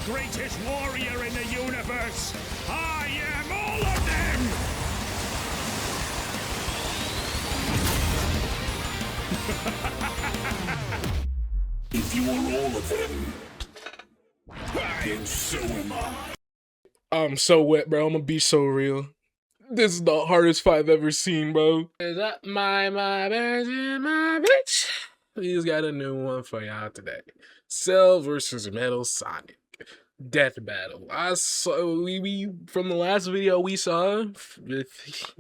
greatest warrior in the universe. I am all of them! If you are all of them, then so am I. I'm so wet, bro. I'm gonna be so real. This is the hardest fight I've ever seen, bro. Is that my bitch? He's got a new one for y'all today. Cell versus Metal Sonic. Death battle. I saw we from the last video we saw with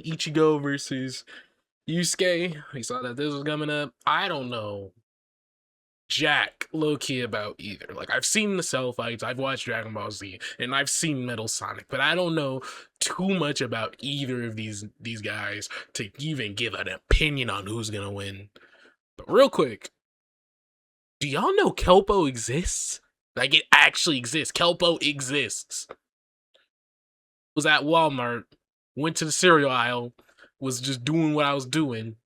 Ichigo versus Yusuke. We saw that this was coming up. I don't know jack low-key about either. Like, I've seen the Cell fights, I've watched Dragon Ball Z, and I've seen Metal Sonic, but I don't know too much about either of these guys to even give an opinion on who's gonna win. But real quick, do y'all know Kelpo exists? Like, it actually exists. Kelpo exists. Was at Walmart, went to the cereal aisle, was just doing what I was doing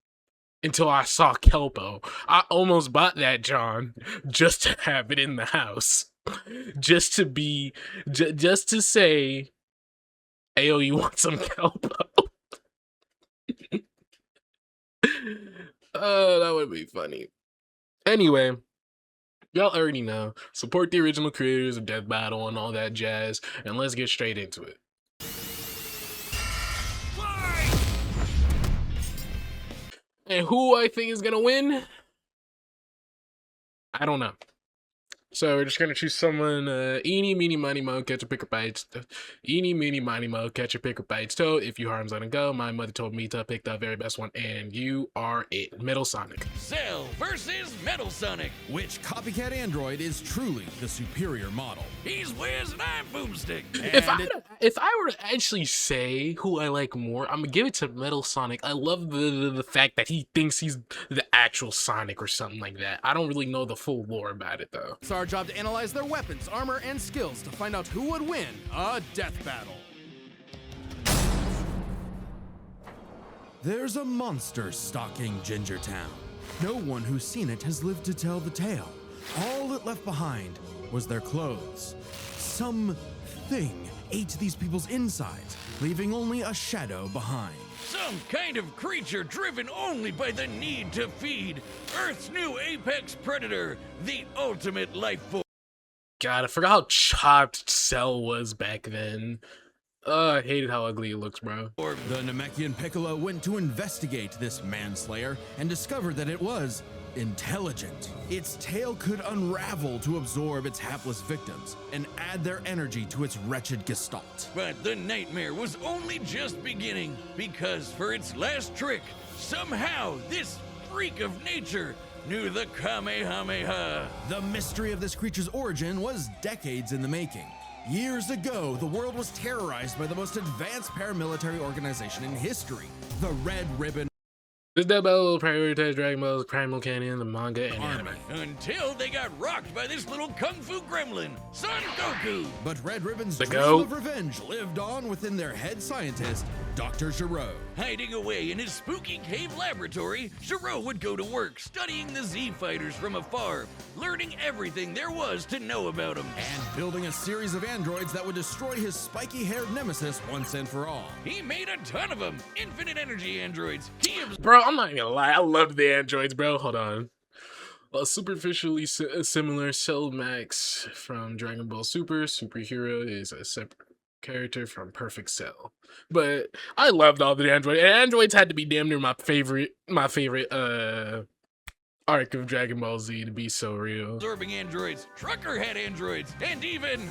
until I saw Kelpo. I almost bought that, John, just to have it in the house. Just to be, just to say, ayo, you want some Kelpo? Oh, that would be funny. Anyway, y'all already know. Support the original creators of Death Battle and all that jazz, and let's get straight into it. And who I think is gonna win? I don't know. So we're just gonna choose someone, eeny, meeny, miny, mo, catch a pick of bites. Eeny, meeny, miny, mo, catch a pick of bites. So if you harms, let it go. My mother told me to pick the very best one, and you are it. Metal Sonic. Cell versus Metal Sonic. Which copycat android is truly the superior model? He's Wiz and I'm Boomstick. If I were to actually say who I like more, I'm gonna give it to Metal Sonic. I love the fact that he thinks he's the actual Sonic or something like that. I don't really know the full lore about it though. It's our job to analyze their weapons, armor, and skills to find out who would win a death battle. There's a monster stalking Ginger Town. No one who's seen it has lived to tell the tale. All it left behind was their clothes. Something ate these people's insides, leaving only a shadow behind. Some kind of creature driven only by the need to feed. Earth's new apex predator, the ultimate life force. God, I forgot how chopped Cell was back then. I hated how ugly it looks, bro. The Namekian Piccolo went to investigate this manslayer and discovered that it was intelligent. Its tail could unravel to absorb its hapless victims and add their energy to its wretched gestalt. But the nightmare was only just beginning, because for its last trick, somehow this freak of nature knew the Kamehameha. The mystery of this creature's origin was decades in the making. Years ago, the world was terrorized by the most advanced paramilitary organization in history, the Red Ribbon This Death Battle will prioritize Dragon Ball's Primal Canon, the manga, and anime. Until they got rocked by this little kung fu gremlin, Son Goku. But Red Ribbon's The dream goat. of revenge lived on within their head scientist, Dr. Gero. Hiding away in his spooky cave laboratory, Gero would go to work studying the Z fighters from afar, learning everything there was to know about them. And building a series of androids that would destroy his spiky-haired nemesis once and for all. He made a ton of them, infinite energy androids. Bro, I'm not gonna lie, I love the androids, bro. Hold on. Superficially similar, Cell Max from Dragon Ball Super. Superhero is a separate character from Perfect Cell. But I loved all the androids. And androids had to be damn near my favorite arc of Dragon Ball Z, to be so real. Absorbing androids, trucker head androids, and even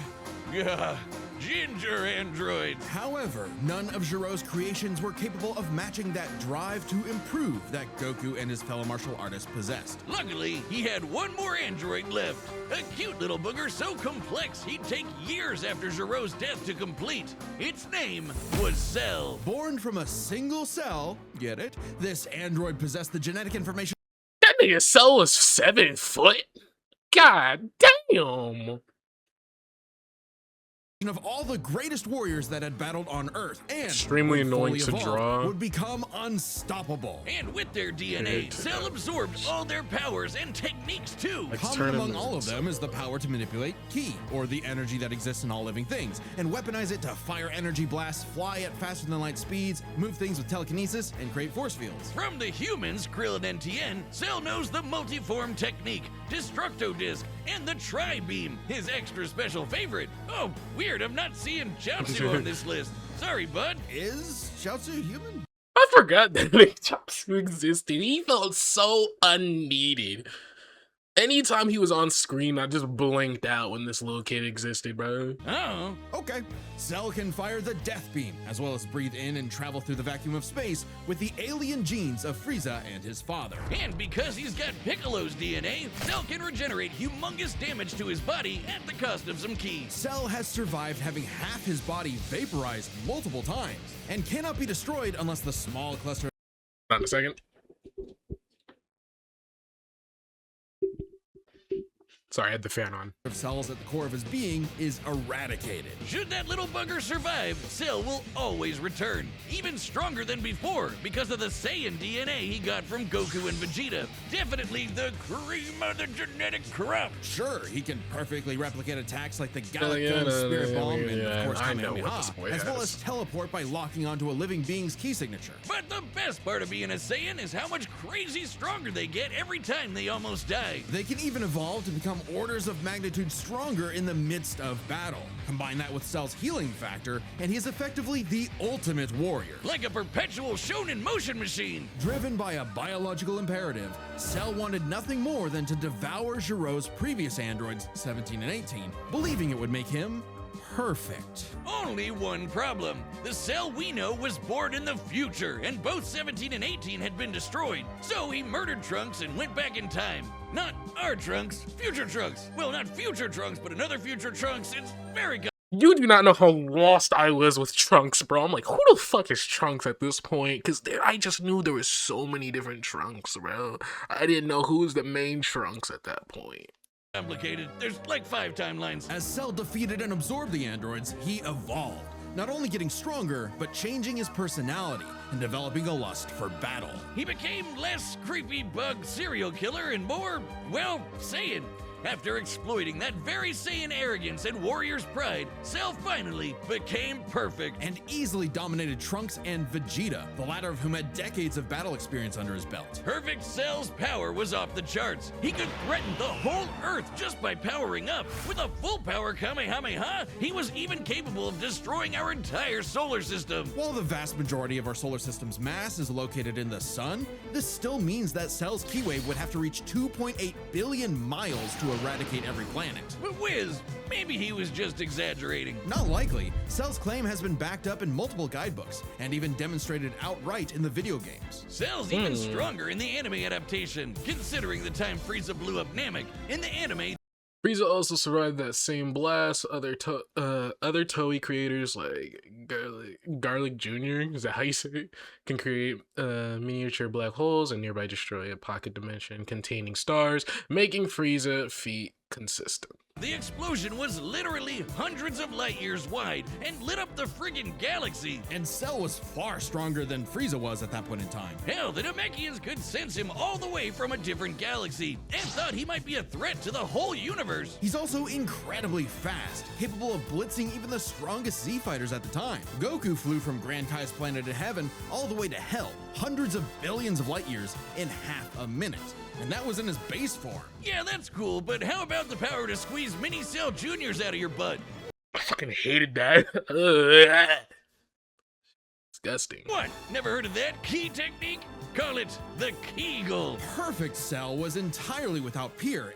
ginger androids. However, none of Gero's creations were capable of matching that drive to improve that Goku and his fellow martial artists possessed. Luckily, he had one more android left. A cute little booger so complex he'd take years after Gero's death to complete. Its name was Cell. Born from a single cell, get it? This android possessed the genetic information. That nigga Cell was 7 foot? God damn! of all the greatest warriors that had battled on Earth, and Extremely when fully annoying to evolved, draw. would become unstoppable. And with their DNA, Cell absorbed all their powers and techniques too. Like Common turn among him all of into- them is the power to manipulate Ki, or the energy that exists in all living things, and weaponize it to fire energy blasts, fly at faster than light speeds, move things with telekinesis, and create force fields. From the humans, Krillin and Tien, Cell knows the multiform technique, Destructo Disc, and the Tri-Beam, his extra special favorite. Oh, weird, I'm not seeing Chaozu on this list. Sorry, bud. Is Chaozu human? I forgot that Chaozu existed. He felt so unneeded. Anytime he was on screen, I just blinked out when this little kid existed, bro. Oh, Okay. Cell can fire the Death Beam, as well as breathe in and travel through the vacuum of space with the alien genes of Frieza and his father. and because he's got Piccolo's DNA, Cell can regenerate humongous damage to his body at the cost of some keys. Cell has survived having half his body vaporized multiple times, and cannot be destroyed unless the small cluster Hold on a second. Sorry, I had the fan on. of cells at the core of his being is eradicated. Should that little bugger survive, Cell will always return, even stronger than before because of the Saiyan DNA he got from Goku and Vegeta. Definitely the cream of the genetic crop. Sure, he can perfectly replicate attacks like the yeah, Galactone no, Spirit yeah, Bomb and yeah, of course I know what Kamehameha, this boy as well has. as teleport by locking onto a living being's key signature. But the best part of being a Saiyan is how much crazy stronger they get every time they almost die. They can even evolve to become orders of magnitude stronger in the midst of battle. Combine that with Cell's healing factor, and he is effectively the ultimate warrior. Like a perpetual shonen motion machine. Driven by a biological imperative, Cell wanted nothing more than to devour Giro's previous androids, 17 and 18, believing it would make him perfect. Only one problem. The Cell we know was born in the future, and both 17 and 18 had been destroyed. So he murdered Trunks and went back in time. Not our Trunks, future Trunks. Well, not future Trunks, but another future Trunks. It's very You do not know how lost I was with Trunks, bro. I'm like, who the fuck is Trunks at this point? Because I just knew there was so many different Trunks, bro. I didn't know who was the main Trunks at that point. complicated. There's like 5 timelines. As Cell defeated and absorbed the androids, he evolved, not only getting stronger, but changing his personality and developing a lust for battle. He became less creepy bug serial killer and more, well, Saiyan. After exploiting that very Saiyan arrogance and warrior's pride, Cell finally became perfect. And easily dominated Trunks and Vegeta, the latter of whom had decades of battle experience under his belt. Perfect Cell's power was off the charts. He could threaten the whole Earth just by powering up. With a full power Kamehameha, he was even capable of destroying our entire solar system. While the vast majority of our solar system's mass is located in the sun, this still means that Cell's Ki Wave would have to reach 2.8 billion miles to eradicate every planet. But Wiz, maybe he was just exaggerating. Not likely. Cell's claim has been backed up in multiple guidebooks, and even demonstrated outright in the video games. Cell's even stronger in the anime adaptation, considering the time Frieza blew up Namek. In the anime, Frieza also survived that same blast. Other Toei creators like Garlic Jr., is that how you say it? Can create miniature black holes and nearby destroy a pocket dimension containing stars, making Frieza feat consistent. the explosion was literally hundreds of light years wide and lit up the friggin' galaxy. And Cell was far stronger than Frieza was at that point in time. Hell, the Namekians could sense him all the way from a different galaxy and thought he might be a threat to the whole universe. He's also incredibly fast, capable of blitzing even the strongest Z fighters at the time. Goku flew from Grand Kai's planet of heaven all the way to hell, hundreds of billions of light years in half a minute. And that was in his base form. Yeah, that's cool, but how about the power to squeeze mini Cell Juniors out of your butt? I fucking hated that. Ugh. Disgusting. What? Never heard of that key technique? Call it the Kegel. Perfect Cell was entirely without peer.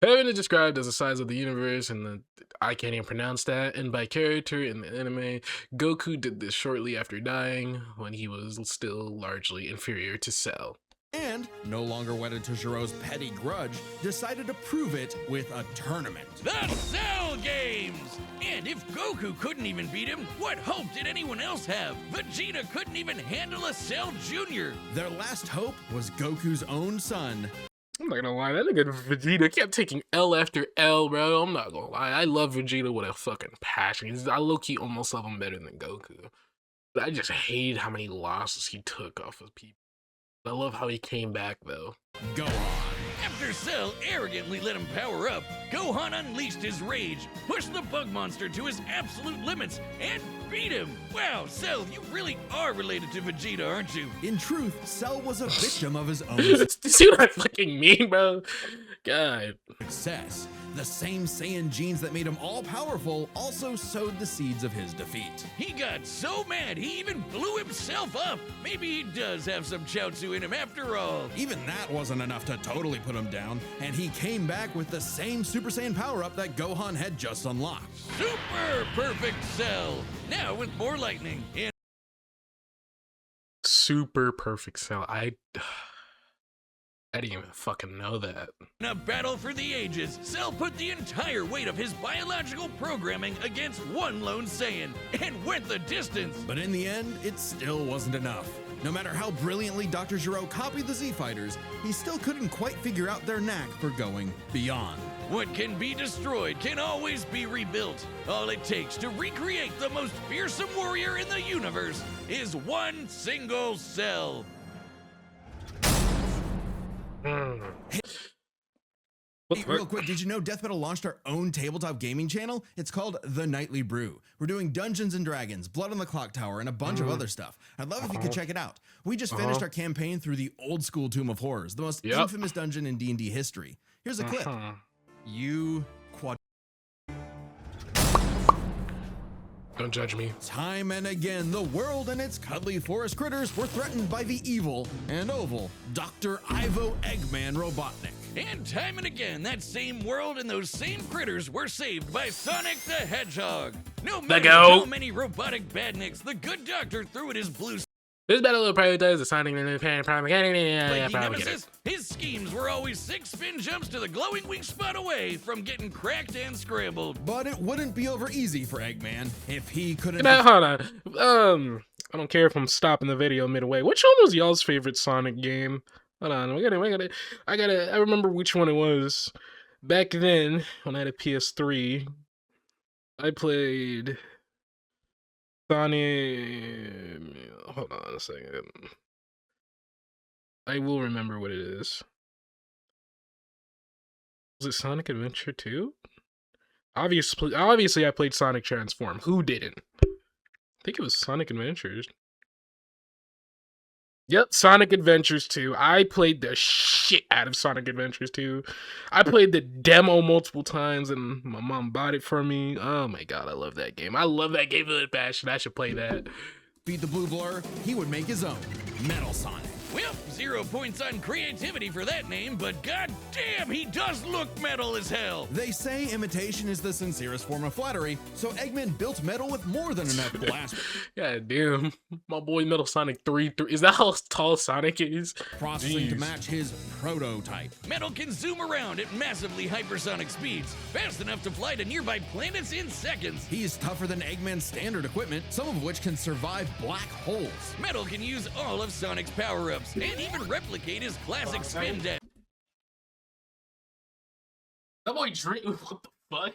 Heaven is described as the size of the universe, and I can't even pronounce that. And by character in the anime, Goku did this shortly after dying, when he was still largely inferior to Cell. And, no longer wedded to Giro's petty grudge, decided to prove it with a tournament. The Cell Games! And if Goku couldn't even beat him, what hope did anyone else have? Vegeta couldn't even handle a Cell Jr. Their last hope was Goku's own son, I'm not gonna lie, that nigga Vegeta kept taking L after L, bro. I'm not gonna lie. I love Vegeta with a fucking passion. I low-key almost love him better than Goku. But I just hate how many losses he took off of people. I love how he came back, though. Go on. After Cell arrogantly let him power up, Gohan unleashed his rage, pushed the bug monster to his absolute limits, and beat him! Wow, Cell, you really are related to Vegeta, aren't you? In truth, Cell was a victim of his own See what I fucking mean, bro? God. success. The same Saiyan genes that made him all-powerful also sowed the seeds of his defeat. He got so mad he even blew himself up! Maybe he does have some Chaozu in him after all. Even that wasn't enough to totally put him down, and he came back with the same Super Saiyan power-up that Gohan had just unlocked. Super perfect Cell! Now with more lightning and Super perfect Cell. I didn't even fucking know that. in a battle for the ages, Cell put the entire weight of his biological programming against one lone Saiyan and went the distance. But in the end, it still wasn't enough. No matter how brilliantly Dr. Gero copied the Z-Fighters, he still couldn't quite figure out their knack for going beyond. What can be destroyed can always be rebuilt. All it takes to recreate the most fearsome warrior in the universe is one single Cell. What Hey, the real fuck? quick, did you know Death Metal launched our own tabletop gaming channel? It's called The Nightly Brew. We're doing Dungeons and Dragons, Blood on the Clock Tower, and a bunch of other stuff. I'd love if you could check it out. We just finished our campaign through the old school Tomb of Horrors, the most Yep. infamous dungeon in D&D history. Here's a clip. You quad. Don't judge me. Time and again, the world and its cuddly forest critters were threatened by the evil and oval Dr. Ivo Eggman Robotnik. And time and again, that same world and those same critters were saved by Sonic the Hedgehog. No matter go. how many robotic badniks the good doctor threw at his blue This battle will prioritize the Sonic and flaky probably get it. nemesis, his schemes were always 6 spin jumps to the glowing weak spot away from getting cracked and scrambled. But it wouldn't be over easy for Eggman if he couldn't. Now, hold on. I don't care if I'm stopping the video midway. Which one was y'all's favorite Sonic game? Hold on, I remember which one it was. Back then, when I had a PS3, I played Sonic. Hold on a second. I will remember what it is. Was it Sonic Adventure 2? Obviously, I played Sonic Transform. Who didn't? I think it was Sonic Adventures. Yep, Sonic Adventures 2. I played the shit out of Sonic Adventures 2. I played the demo multiple times and my mom bought it for me. Oh my god, I love that game. I love that game with a passion. I should play that. Beat the Blue Blur, he would make his own Metal Sonic. Well, 0 points on creativity for that name, but goddamn, he does look metal as hell. They say imitation is the sincerest form of flattery, so Eggman built metal with more than enough blast God damn. My boy Metal Sonic 3. Is that how tall Sonic is? processing to Jeez. match match his prototype. Metal can zoom around at massively hypersonic speeds, fast enough to fly to nearby planets in seconds. He's tougher than Eggman's standard equipment, some of which can survive black holes. Metal can use all of Sonic's power-ups and even replicate his classic spin dash. That boy drink. What the fuck?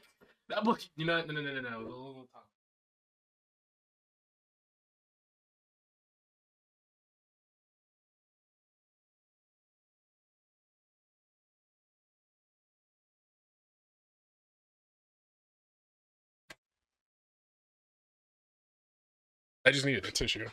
That boy. You know, no. We'll talk. I just needed a tissue.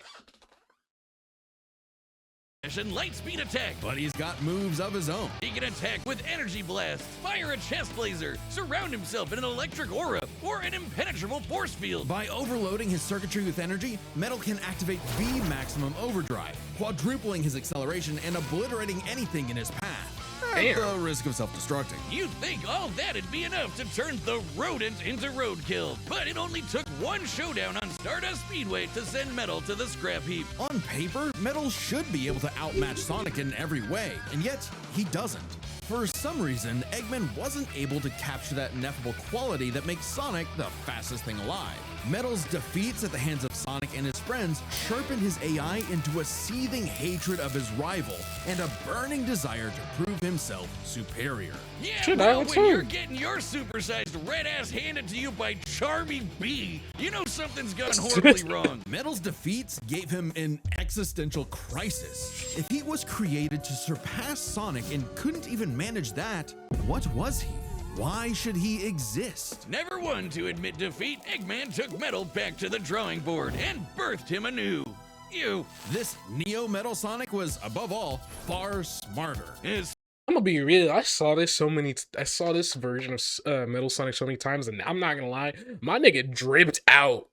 And light speed attack. But he's got moves of his own. He can attack with energy blast, fire a chest laser, surround himself in an electric aura, or an impenetrable force field. By overloading his circuitry with energy, Metal can activate V Maximum Overdrive, quadrupling his acceleration and obliterating anything in his path. At Damn. the risk of self-destructing. You'd think all that'd be enough to turn the rodent into roadkill, but it only took one showdown on Stardust Speedway to send Metal to the scrap heap. On paper, Metal should be able to outmatch Sonic in every way, and yet he doesn't. For some reason, Eggman wasn't able to capture that ineffable quality that makes Sonic the fastest thing alive. Metal's defeats at the hands of Sonic and his friends sharpened his AI into a seething hatred of his rival and a burning desire to prove himself superior. Yeah, Shit, well, I would when too. you're getting your supersized red ass handed to you by Charmy B, you know something's gone horribly wrong. Metal's defeats gave him an existential crisis. If he was created to surpass Sonic and couldn't even manage that, what was he? Why should he exist? Never one to admit defeat, Eggman took Metal back to the drawing board and birthed him anew. You This Neo Metal Sonic was, above all, far smarter. is I'm gonna be real. I saw this version of Metal Sonic so many times, and I'm not gonna lie, my nigga dripped out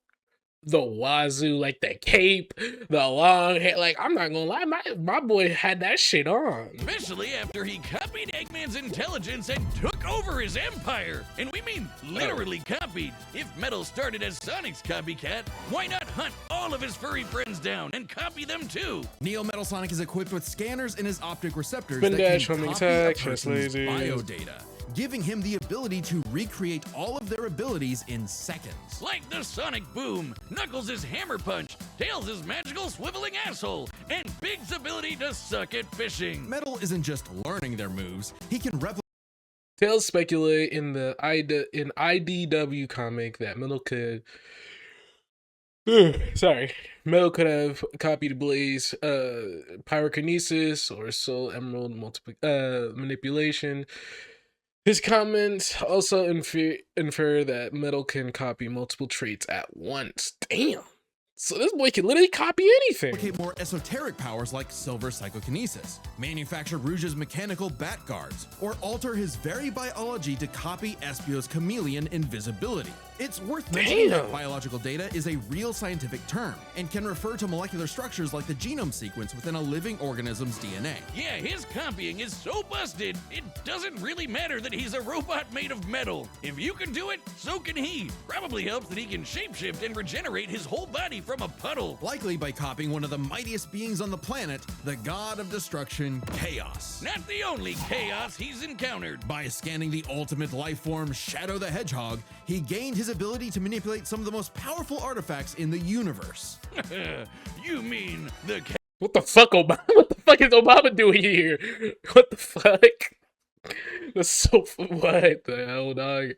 the wazoo, like the cape, the long hair. Like, I'm not gonna lie, my boy had that shit on. especially after he copied Eggman's intelligence and took over his empire. And we mean literally copied. If Metal started as Sonic's copycat, why not hunt all of his furry friends down and copy them too? Neo Metal Sonic is equipped with scanners in his optic receptors Spin that dash, can homing copy attack, a chest person's lasers. biodata, giving him the ability to recreate all of their abilities in seconds. Like the Sonic Boom, Knuckles' Hammer Punch, Tails' magical swiveling asshole, and Big's ability to suck at fishing. Metal isn't just learning their moves, he can replicate Tales speculate in the IDW comic that Metal could. Metal could have copied Blaze pyrokinesis or Soul Emerald manipulation. His comments also infer that Metal can copy multiple traits at once. Damn. So this boy can literally copy anything. more esoteric powers like silver psychokinesis, manufacture Rouge's mechanical bat guards, or alter his very biology to copy Espio's chameleon invisibility. It's worth mentioning that Damn. biological data is a real scientific term and can refer to molecular structures like the genome sequence within a living organism's DNA. Yeah, his copying is so busted, it doesn't really matter that he's a robot made of metal. If you can do it, so can he. Probably helps that he can shapeshift and regenerate his whole body from a puddle. Likely by copying one of the mightiest beings on the planet, the god of destruction, Chaos. Not the only chaos he's encountered. By scanning the ultimate life form, Shadow the Hedgehog, he gained his ability to manipulate some of the most powerful artifacts in the universe. You mean the What the fuck, Obama? What the fuck is Obama doing here? What the fuck? That's so what the hell, dog?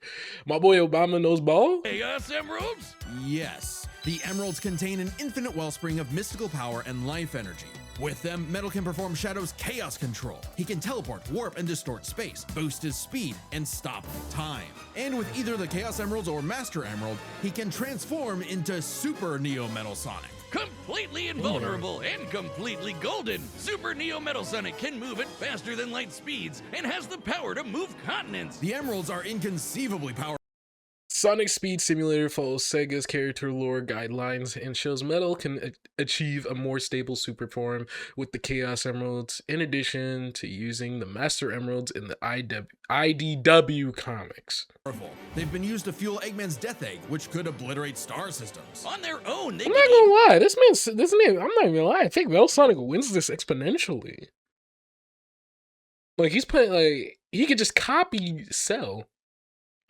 My boy Obama knows ball? Chaos Emeralds? Yes, the emeralds contain an infinite wellspring of mystical power and life energy. With them, Metal can perform Shadow's chaos control. He can teleport, warp, and distort space, boost his speed, and stop time. And with either the Chaos Emeralds or Master Emerald, he can transform into Super Neo Metal Sonic. Completely invulnerable and completely golden, Super Neo Metal Sonic can move at faster than light speeds and has the power to move continents. The emeralds are inconceivably powerful. Sonic Speed Simulator follows Sega's character lore guidelines and shows Metal can achieve a more stable super form with the Chaos Emeralds, in addition to using the Master Emeralds in the IDW comics. They've been used to fuel Eggman's Death Egg, which could obliterate star systems. On their own, they I'm can not gonna lie, this man, I'm not even gonna lie, I think Metal Sonic wins this exponentially. Like, he's playing, like, he could just copy Cell.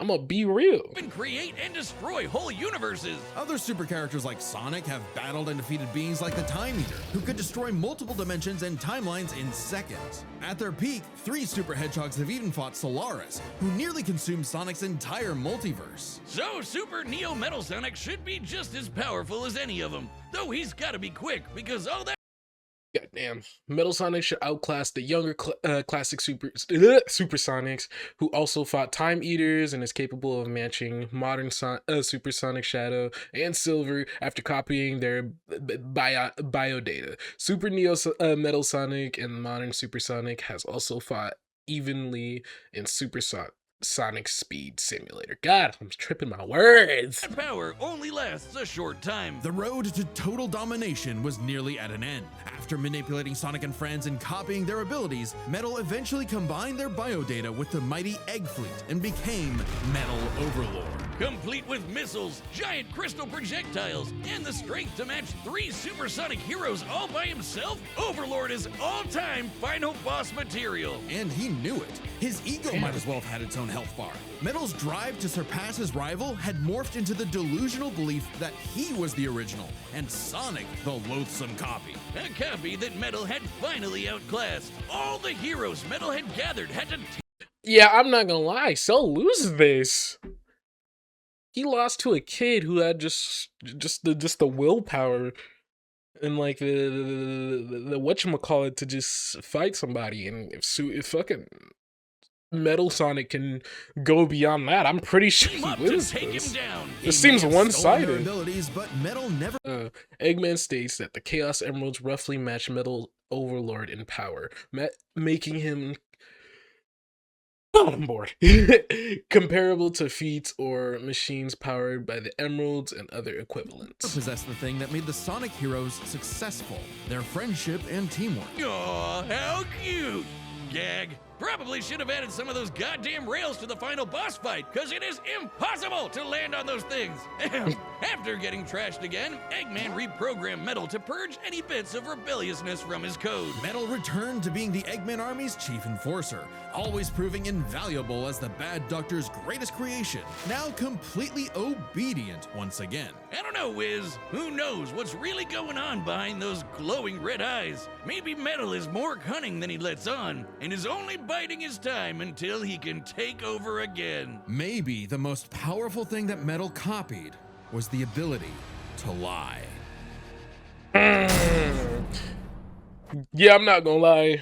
I'm gonna be real. even create and destroy whole universes. Other super characters like Sonic have battled and defeated beings like the Time Eater, who could destroy multiple dimensions and timelines in seconds. At their peak, 3 super hedgehogs have even fought Solaris, who nearly consumed Sonic's entire multiverse. So Super Neo Metal Sonic should be just as powerful as any of them, though he's gotta be quick because all that Goddamn. Metal Sonic should outclass the younger classic Supersonics, who also fought Time Eaters and is capable of matching modern Supersonic Shadow and Silver after copying their biodata. Super Neo Metal Sonic and modern Supersonic has also fought evenly in Sonic Speed Simulator. God, I'm tripping my words. That power only lasts a short time. The road to total domination was nearly at an end. After manipulating Sonic and friends and copying their abilities, Metal eventually combined their biodata with the mighty Egg Fleet and became Metal Overlord. Complete with missiles, giant crystal projectiles, and the strength to match 3 supersonic heroes all by himself, Overlord is all-time final boss material. And he knew it. His ego might as well have had its own health bar. Metal's drive to surpass his rival had morphed into the delusional belief that he was the original, and Sonic the loathsome copy. A copy that Metal had finally outclassed. All the heroes Metal had gathered had to Yeah, I'm not gonna lie. Cell loses this. He lost to a kid who had just the willpower and like the whatchamacallit to just fight somebody. And if fucking Metal Sonic can go beyond that, I'm pretty sure team he up to wins take this. him down. This He may seems have stolen their one-sided. abilities, but Metal never Eggman states that the Chaos Emeralds roughly match Metal Overlord in power, making him on board comparable to feats or machines powered by the emeralds and other equivalents. possessed the thing that made the Sonic heroes successful, their friendship and teamwork. Aw, how cute! Gag. Probably should have added some of those goddamn rails to the final boss fight, because it is impossible to land on those things. After getting trashed again, Eggman reprogrammed Metal to purge any bits of rebelliousness from his code. Metal returned to being the Eggman Army's chief enforcer, always proving invaluable as the Bad Doctor's greatest creation, now completely obedient once again. I don't know, Wiz. Who knows what's really going on behind those glowing red eyes? Maybe Metal is more cunning than he lets on, and is only biding his time until he can take over again. Maybe the most powerful thing that Metal copied was the ability to lie. Yeah, I'm not gonna lie.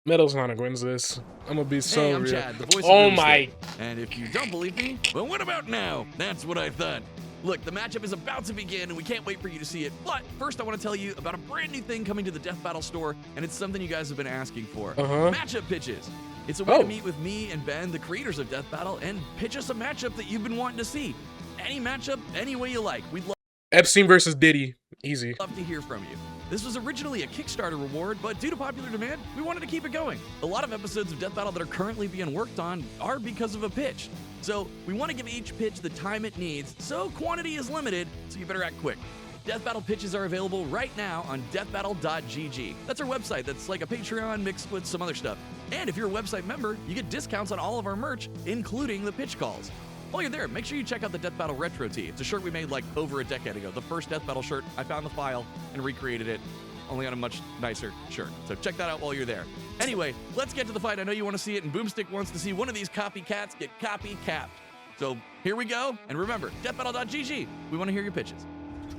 Metal Sonic wins this. I'm gonna be so Hey, I'm real. Chad, the voice of Oh Boomstick. my! And if you don't believe me, well, what about now? That's what I thought. Look, the matchup is about to begin, and we can't wait for you to see it. But first, I want to tell you about a brand new thing coming to the Death Battle store, and it's something you guys have been asking for. Matchup pitches. It's a way to meet with me and Ben, the creators of Death Battle, and pitch us a matchup that you've been wanting to see. Any matchup, any way you like. We'd Epstein versus Diddy. Easy. love to hear from you. This was originally a Kickstarter reward, but due to popular demand, we wanted to keep it going. A lot of episodes of Death Battle that are currently being worked on are because of a pitch. So we want to give each pitch the time it needs, so quantity is limited, so you better act quick. Death Battle pitches are available right now on deathbattle.gg. That's our website that's like a Patreon mixed with some other stuff. And if you're a website member, you get discounts on all of our merch, including the pitch calls. While you're there, make sure you check out the Death Battle Retro Tee. It's a shirt we made like over a decade ago. The first Death Battle shirt. I found the file and recreated it, only on a much nicer shirt. So check that out while you're there. Anyway, let's get to the fight. I know you want to see it, and Boomstick wants to see one of these copycats get copy-capped. So here we go. And remember, deathbattle.gg. We want to hear your pitches.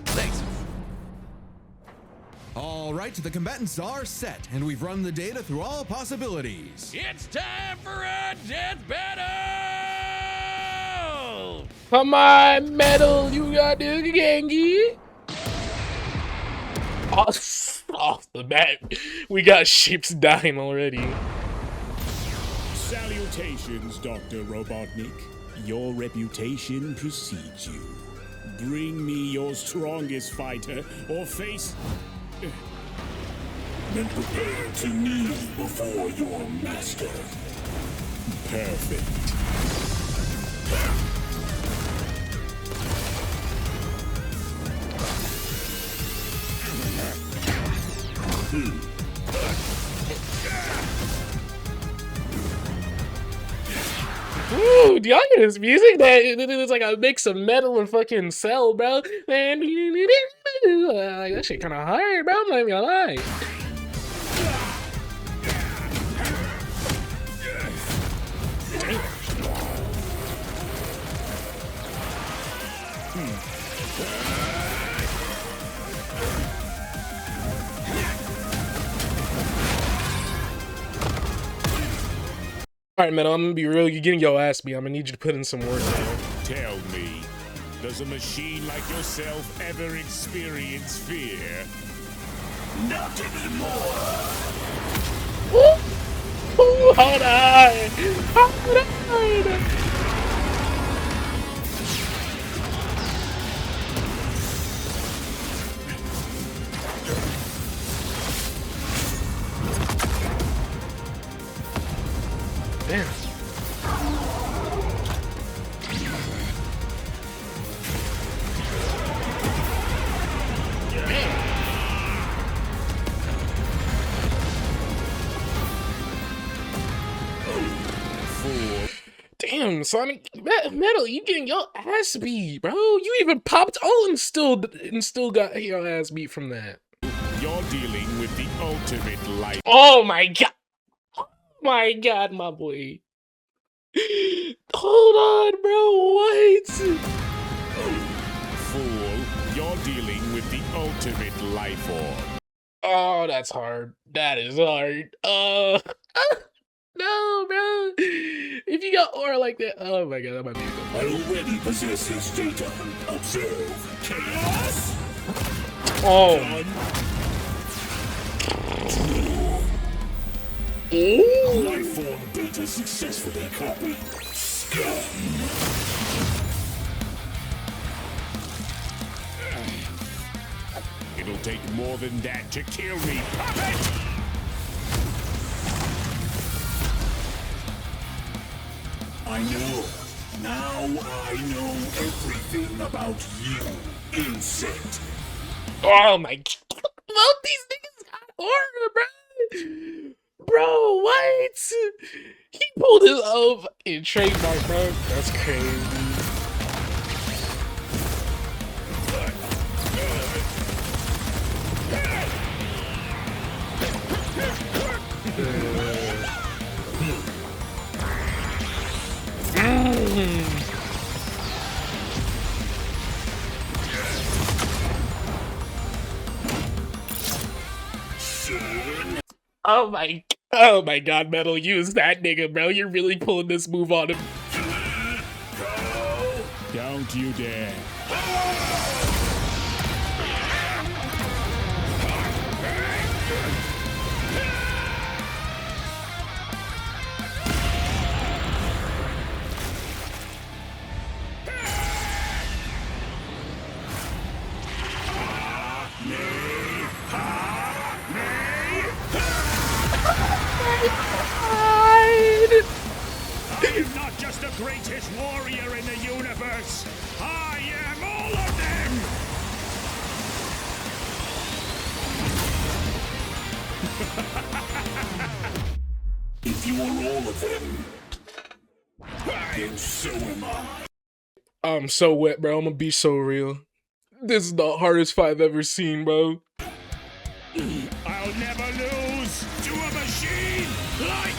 Thanks. All right, the combatants are set, and we've run the data through all possibilities. It's time for a Death Battle! Come on, Metal, you got this, Gengi. Off the bat, we got ships dying already. Salutations, Dr. Robotnik. Your reputation precedes you. Bring me your strongest fighter or face... Then prepare to kneel before your master. Perfect. Ooh, do y'all hear this music? It's like a mix of Metal and fucking Cell, bro. Like, that shit kind of hard, bro. I'm not even gonna lie. All right, Metal, I'm gonna be real. You're getting your ass beat. I'm gonna need you to put in some work, man. Tell me, does a machine like yourself ever experience fear? Not anymore. Ooh, hold on. Hold on. Damn. Damn, Sonic Metal, you getting your ass beat, bro. You even popped and still got your ass beat from that. You're dealing with the ultimate life. Oh my god. Oh my god, my boy. Hold on, bro. What? Fool, you're dealing with the ultimate life form. Oh, that's hard. That is hard. No, bro. If you got aura like that, oh my god, that might be I already possess his data. Observe chaos. Oh. Life form data successfully copied. Scan. It'll take more than that to kill me, puppet! I know. Now I know everything about you, insect. Oh my god. Both these niggas got aura, bro. Bro, what? He pulled his own fucking trademark, bro. That's crazy. Oh my god, Metal, use that nigga, bro. You're really pulling this move on him. Don't you dare. I'm not just the greatest warrior in the universe. I am all of them. If you are all of them, then so am I. I'm so wet, bro. I'm gonna be so real. This is the hardest fight I've ever seen, bro. I'll never lose to a machine like...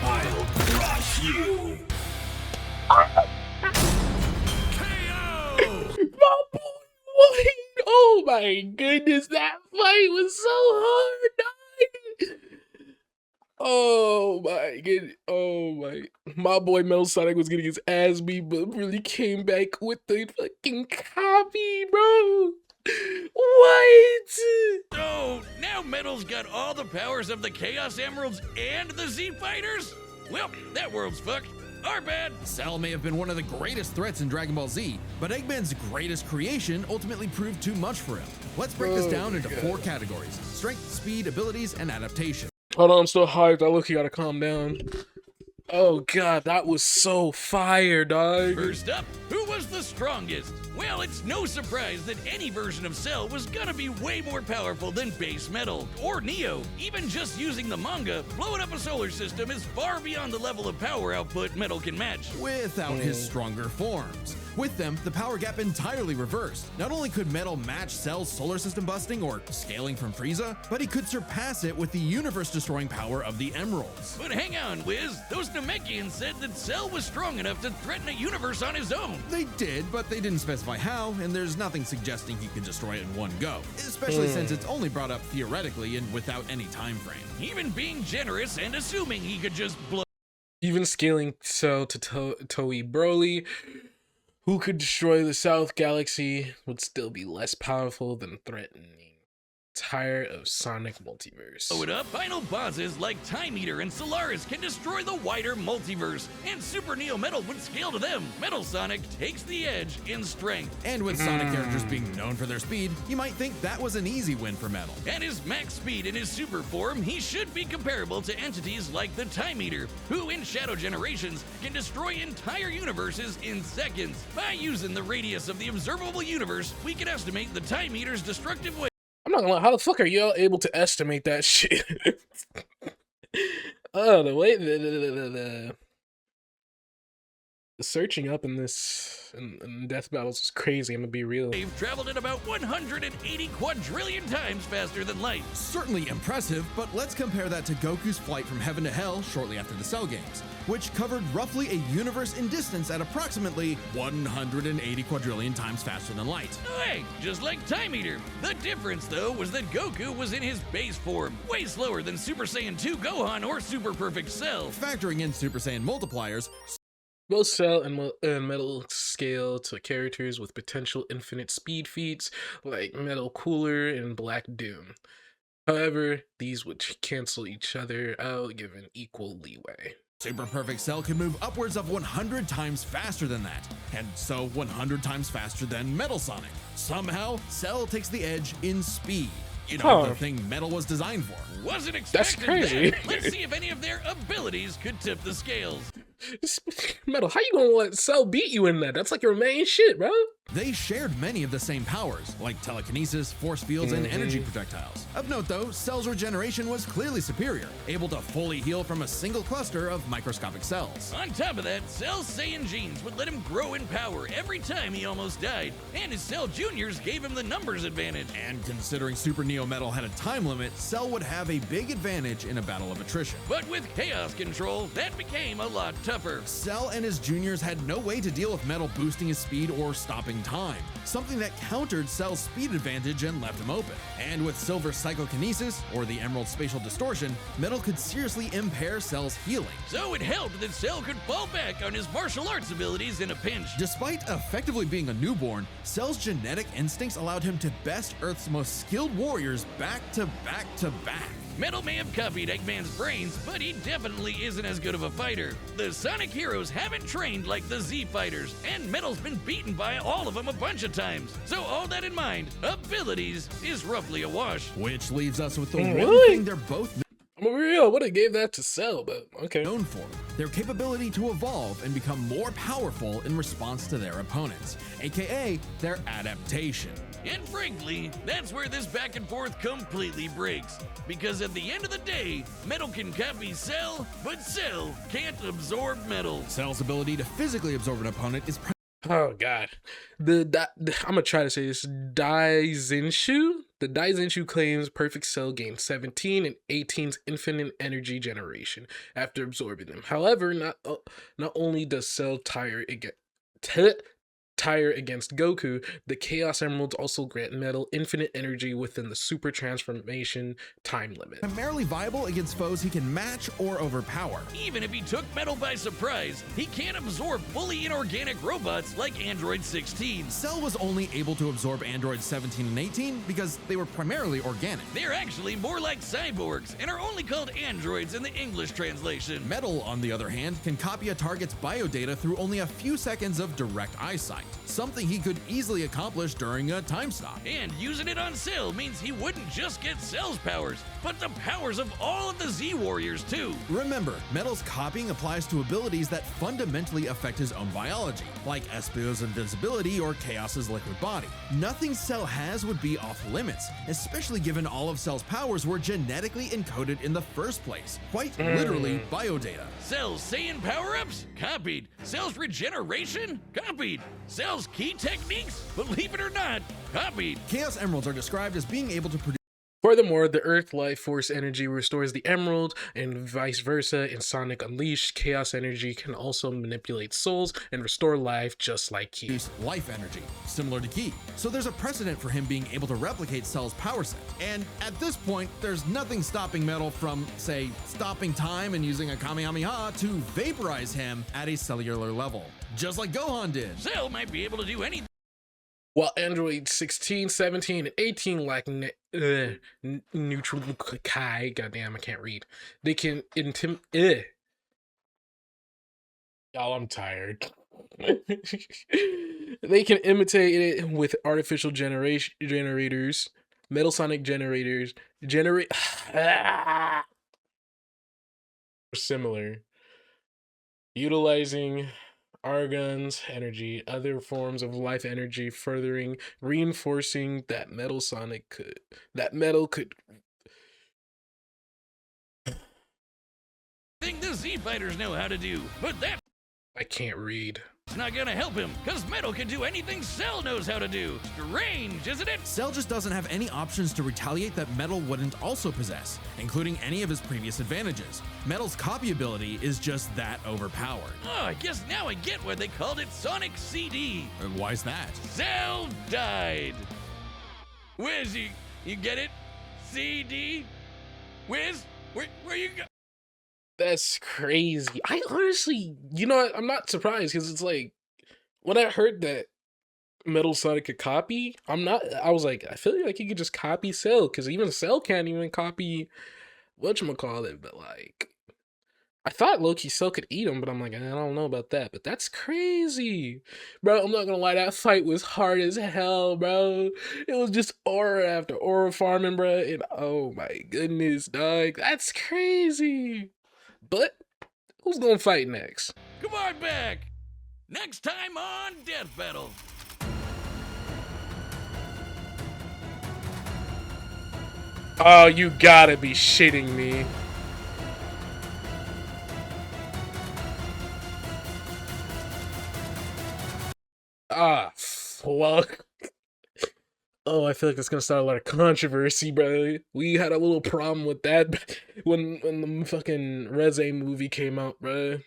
I'll crush you. My boy, what? Oh my goodness, that fight was so hard, dog. Oh my goodness. Oh my boy Metal Sonic was getting his ass beat, but really came back with the fucking copy, bro. What? So, now Metal's got all the powers of the Chaos Emeralds and the Z Fighters? Well, that world's fucked. Our bad. Cell may have been one of the greatest threats in Dragon Ball Z, but Eggman's greatest creation ultimately proved too much for him. Let's break this down into 4 categories: strength, speed, abilities, and adaptation. Hold on, I'm still hyped. I look, you gotta calm down. Oh god, that was so fire, dog. First up, who was the strongest? Well, it's no surprise that any version of Cell was gonna be way more powerful than base Metal or Neo. Even just using the manga, blowing up a solar system is far beyond the level of power output Metal can match. Without his stronger forms. With them, the power gap entirely reversed. Not only could Metal match Cell's solar system busting or scaling from Frieza, but he could surpass it with the universe-destroying power of the Emeralds. But hang on, Wiz. Those Namekians said that Cell was strong enough to threaten a universe on his own. They did, but they didn't specify how, and there's nothing suggesting he could destroy it in one go, especially since it's only brought up theoretically and without any time frame. Even being generous and assuming he could just blow. Even scaling Cell to Toei Broly, who could destroy the South Galaxy, would still be less powerful than threatening entire of Sonic Multiverse. Blow it up, final bosses like Time Eater and Solaris can destroy the wider multiverse, and Super Neo Metal would scale to them. Metal Sonic takes the edge in strength. And with Sonic characters being known for their speed, you might think that was an easy win for Metal. At his max speed in his super form, he should be comparable to entities like the Time Eater, who in Shadow Generations can destroy entire universes in seconds. By using the radius of the observable universe, we can estimate the Time Eater's destructive weight. I'm not gonna lie, how the fuck are y'all able to estimate that shit? Oh, the way the searching up in this in death battles is crazy. I'm gonna be real. They've traveled at about 180 quadrillion times faster than light. Certainly impressive, but let's compare that to Goku's flight from heaven to hell shortly after the Cell games, which covered roughly a universe in distance at approximately 180 quadrillion times faster than light. Hey, just like Time Eater. The difference, though, was that Goku was in his base form, way slower than Super Saiyan 2 Gohan or Super Perfect Cell. Factoring in Super Saiyan multipliers, Both Cell and Metal scale to characters with potential infinite speed feats like Metal Cooler and Black Doom. However, these would cancel each other out, given equal leeway. Super Perfect Cell can move upwards of 100 times faster than that, and so 100 times faster than Metal Sonic. Somehow, Cell takes the edge in speed. You know, the thing Metal was designed for. Wasn't expecting crazy. that. Let's see if any of their abilities could tip the scales. Metal, how you gonna let Cell beat you in that? That's like your main shit, bro. They shared many of the same powers, like telekinesis, force fields, and energy projectiles. Of note though, Cell's regeneration was clearly superior, able to fully heal from a single cluster of microscopic cells. On top of that, Cell's Saiyan genes would let him grow in power every time he almost died, and his Cell Juniors gave him the numbers advantage. And considering Super Neo Metal had a time limit, Cell would have a big advantage in a battle of attrition. But with Chaos Control, that became a lot tougher. Cell and his juniors had no way to deal with Metal boosting his speed or stopping time, something that countered Cell's speed advantage and left him open. And with Silver Psychokinesis, or the Emerald Spatial Distortion, Metal could seriously impair Cell's healing. So it helped that Cell could fall back on his martial arts abilities in a pinch. Despite effectively being a newborn, Cell's genetic instincts allowed him to best Earth's most skilled warriors back to back to back. Metal may have copied Eggman's brains, but he definitely isn't as good of a fighter. The Sonic heroes haven't trained like the Z fighters, and Metal's been beaten by all of them a bunch of times. So all that in mind, abilities is roughly a wash. Which leaves us with the Really? one thing they're both I'm gonna be real, I would have gave that to Cell, but okay. known for, their capability to evolve and become more powerful in response to their opponents, aka their adaptation. And frankly, that's where this back and forth completely breaks. Because at the end of the day, Metal can copy Cell, but Cell can't absorb Metal. Cell's ability to physically absorb an opponent is Oh god, I'm gonna try to say this. Daizenshu. The Daizenshu claims Perfect Cell gained 17 and 18's infinite energy generation after absorbing them. However, not only does Cell tire against Goku, the Chaos Emeralds also grant Metal infinite energy within the Super Transformation time limit. primarily viable against foes he can match or overpower. Even if he took Metal by surprise, he can't absorb fully inorganic robots like Android 16. Cell was only able to absorb androids 17 and 18 because they were primarily organic. They're actually more like cyborgs and are only called androids in the English translation. Metal, on the other hand, can copy a target's biodata through only a few seconds of direct eyesight, something he could easily accomplish during a time stop. And using it on Cell means he wouldn't just get Cell's powers, but the powers of all of the Z Warriors too. Remember, Metal's copying applies to abilities that fundamentally affect his own biology, like Espio's invincibility or Chaos's liquid body. Nothing Cell has would be off limits, especially given all of Cell's powers were genetically encoded in the first place, quite literally biodata. Cell's Saiyan power-ups? Copied. Cell's regeneration? Copied. Cell's key techniques, believe it or not, copied. Chaos Emeralds are described as being able to produce Furthermore, the Earth Life Force energy restores the Emerald, and vice versa. In Sonic Unleashed, Chaos Energy can also manipulate souls and restore life just like Ki. life energy, similar to Ki. So there's a precedent for him being able to replicate Cell's power set. And at this point, there's nothing stopping Metal from, say, stopping time and using a Kamehameha to vaporize him at a cellular level, just like Gohan did. Cell might be able to do anything. While Android 16, 17, and 18 lack neutral Kai, goddamn, I can't read. They can Y'all, I'm tired. They can imitate it with artificial generators, Metal Sonic generators, similar, utilizing Argon's energy, other forms of life energy, furthering, reinforcing that Metal could. Thing the Z Fighters know how to do, but that's I can't read. not gonna help him, cause Metal can do anything Cell knows how to do. Strange, isn't it? Cell just doesn't have any options to retaliate that Metal wouldn't also possess, including any of his previous advantages. Metal's copy ability is just that overpowered. Oh, I guess now I get why they called it Sonic CD. And why's that? Cell died. Wiz, you get it? CD? Wiz, where you go? That's crazy. I honestly, you know what? I'm not surprised because it's like when I heard that Metal Sonic could copy, I was like, I feel like he could just copy Cell because even Cell can't even copy whatchamacallit, but like, I thought Loki Cell could eat him, but I'm like, I don't know about that, but that's crazy. Bro, I'm not gonna lie, that fight was hard as hell, bro. It was just aura after aura farming, bro, and oh my goodness, dog, that's crazy. But who's gonna fight next? Come on back. Next time on Death Battle. Oh, you gotta be shitting me. Ah, fuck. Oh, I feel like that's gonna start a lot of controversy, bro. We had a little problem with that when the fucking Reze movie came out, bro.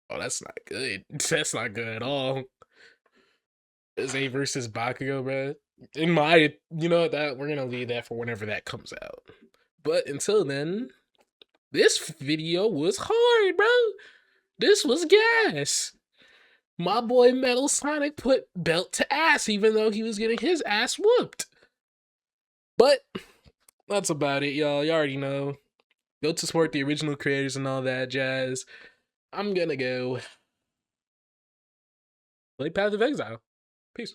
Oh, that's not good. That's not good at all. Reze versus Bakugo, bro. You know that we're gonna leave that for whenever that comes out. But until then, this video was hard, bro. This was gas. My boy Metal Sonic put belt to ass, even though he was getting his ass whooped. But that's about it, y'all. You already know. Go to support the original creators and all that jazz. I'm gonna go play Path of Exile. Peace.